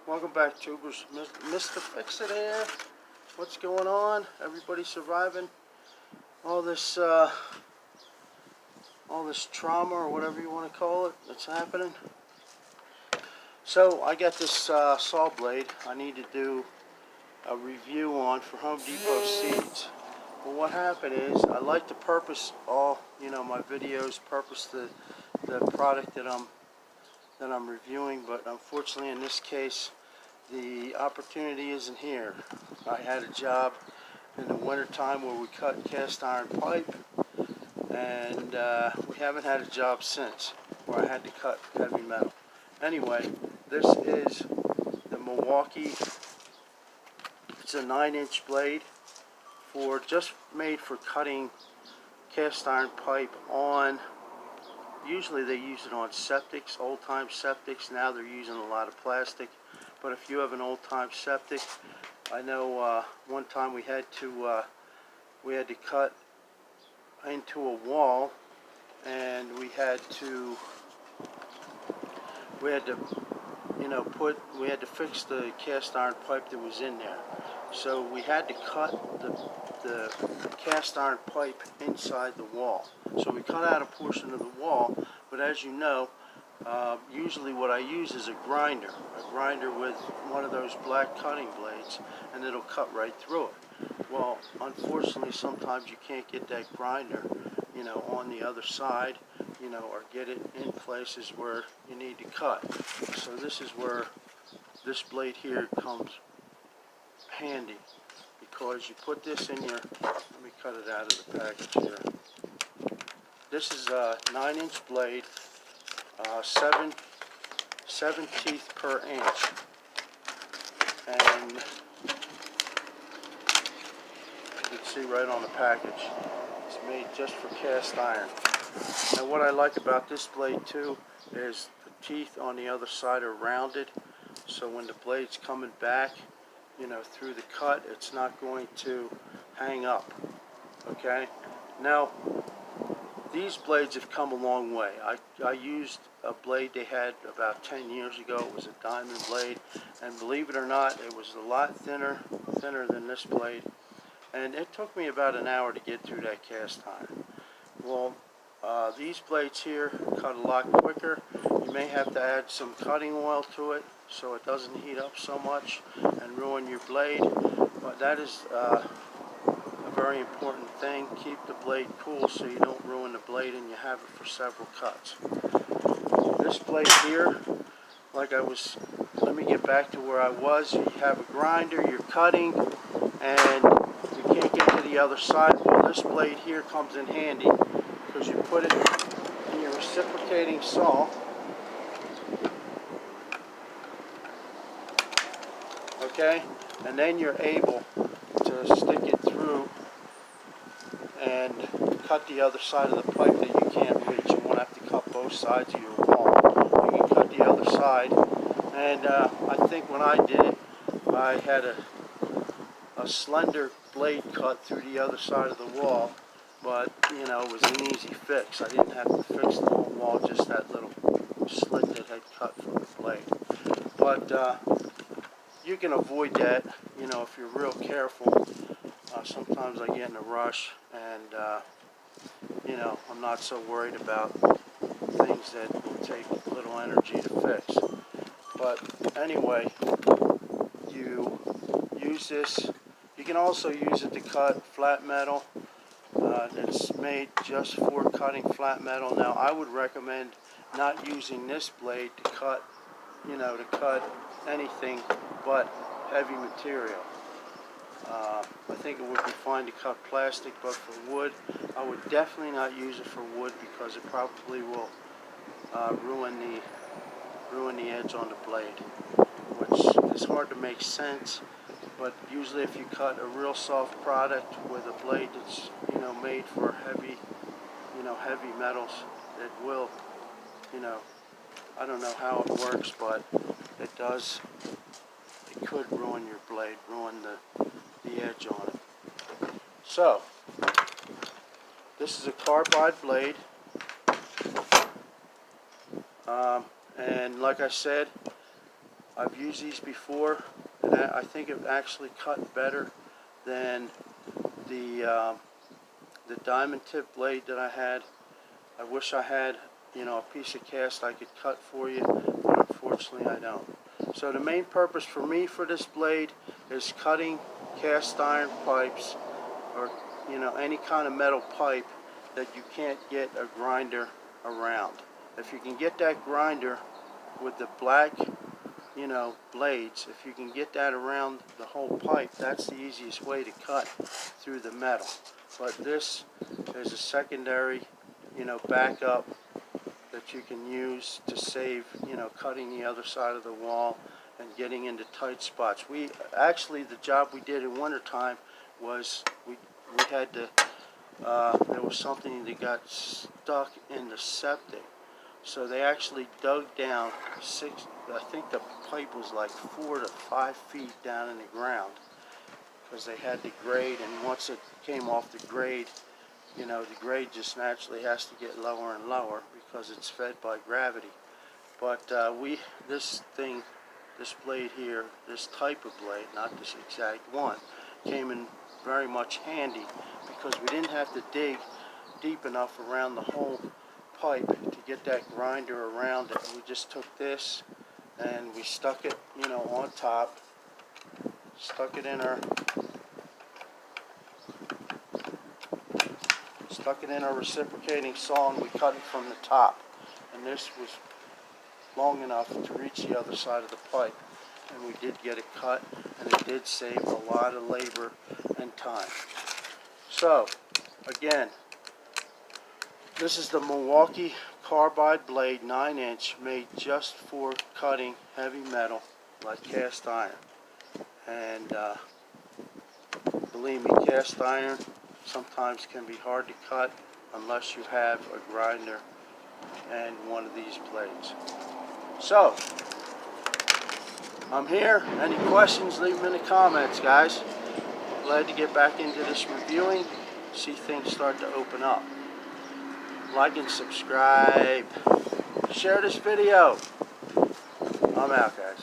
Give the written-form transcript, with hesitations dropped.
Welcome back, tubers. Mr. Fix-It here. What's going on? Everybody surviving all this trauma or whatever you want to call it that's happening. So I got this saw blade I need to do a review on for Home Depot seeds. Well, what happened is I like to purpose all my videos, purpose the product that I'm reviewing, but unfortunately in this case the opportunity isn't here. I had a job in the winter time where we cut cast iron pipe, and we haven't had a job since where I had to cut heavy metal. Anyway, this is the Milwaukee. It's a 9-inch blade just made for cutting cast iron pipe on. Usually they use it on septics, old-time septics. Now they're using a lot of plastic. But if you have an old-time septic, I know one time we had to cut into a wall, and we had to fix the cast iron pipe that was in there. So we had to cut the cast iron pipe inside the wall. So we cut out a portion of the wall, but as you know, usually what I use is a grinder with one of those black cutting blades, and it'll cut right through it. Well, unfortunately, sometimes you can't get that grinder, on the other side, or get it in places where you need to cut. So this is where this blade here comes handy, because you put this in your, let me cut it out of the package here. This is a 9-inch blade, 7 teeth per inch, and you can see right on the package, it's made just for cast iron. Now what I like about this blade too is the teeth on the other side are rounded, so when the blade's coming back, through the cut, it's not going to hang up. Okay? Now, these blades have come a long way. I used a blade they had about 10 years ago. It was a diamond blade, and believe it or not, it was a lot thinner than this blade, and it took me about an hour to get through that cast iron. Well, these blades here cut a lot quicker. You may have to add some cutting oil to it so it doesn't heat up so much and ruin your blade, but that is a very important thing. Keep the blade cool so you don't ruin the blade and you have it for several cuts. This blade here, let me get back to where I was. You have a grinder, you're cutting, and you can't get to the other side. Well, this blade here comes in handy because you put it in your reciprocating saw. Okay, and then you're able to stick it through and cut the other side of the pipe that you can't reach. You won't have to cut both sides of your wall. You can cut the other side, and I think when I did it, I had a slender blade cut through the other side of the wall, but it was an easy fix. I didn't have to fix the whole wall, just that little slit that had cut from the blade. But you can avoid that, if you're real careful. Sometimes I get in a rush, and I'm not so worried about things that will take little energy to fix. But anyway, you use this. You can also use it to cut flat metal. It's made just for cutting flat metal. Now I would recommend not using this blade to cut anything but heavy material. I think it would be fine to cut plastic, but for wood, I would definitely not use it for wood, because it probably will ruin the edge on the blade, which is hard to make sense. But usually, if you cut a real soft product with a blade that's made for heavy metals, it will, I don't know how it works, but it does. It could ruin your blade, ruin the edge on it. So, this is a carbide blade, and like I said, I've used these before, and I think it actually cut better than the diamond tip blade that I had. I wish I had, you know, a piece of cast I could cut for you, but unfortunately I don't. So the main purpose for me for this blade is cutting cast iron pipes, or, you know, any kind of metal pipe that you can't get a grinder around. If you can get that grinder with the black, you know, blades, if you can get that around the whole pipe, that's the easiest way to cut through the metal. But this is a secondary, you know, backup that you can use to save, you know, cutting the other side of the wall and getting into tight spots. We actually, the job we did in wintertime was we had to, there was something that got stuck in the septic. So they actually dug down I think the pipe was like 4 to 5 feet down in the ground, because they had the grade, and once it came off the grade, you know, the grade just naturally has to get lower and lower because it's fed by gravity. But this blade here, this type of blade, not this exact one, came in very much handy because we didn't have to dig deep enough around the whole pipe to get that grinder around it. We just took this and we stuck it, you know, on top, stuck it in our reciprocating saw, and we cut it from the top. And this was long enough to reach the other side of the pipe, and we did get it cut, and it did save a lot of labor and time. So again, this is the Milwaukee carbide blade, 9-inch, made just for cutting heavy metal like cast iron. And believe me, cast iron sometimes can be hard to cut unless you have a grinder and one of these blades. So, I'm here. Any questions, leave them in the comments, guys. Glad to get back into this reviewing, see things start to open up. Like and subscribe. Share this video. I'm out, guys.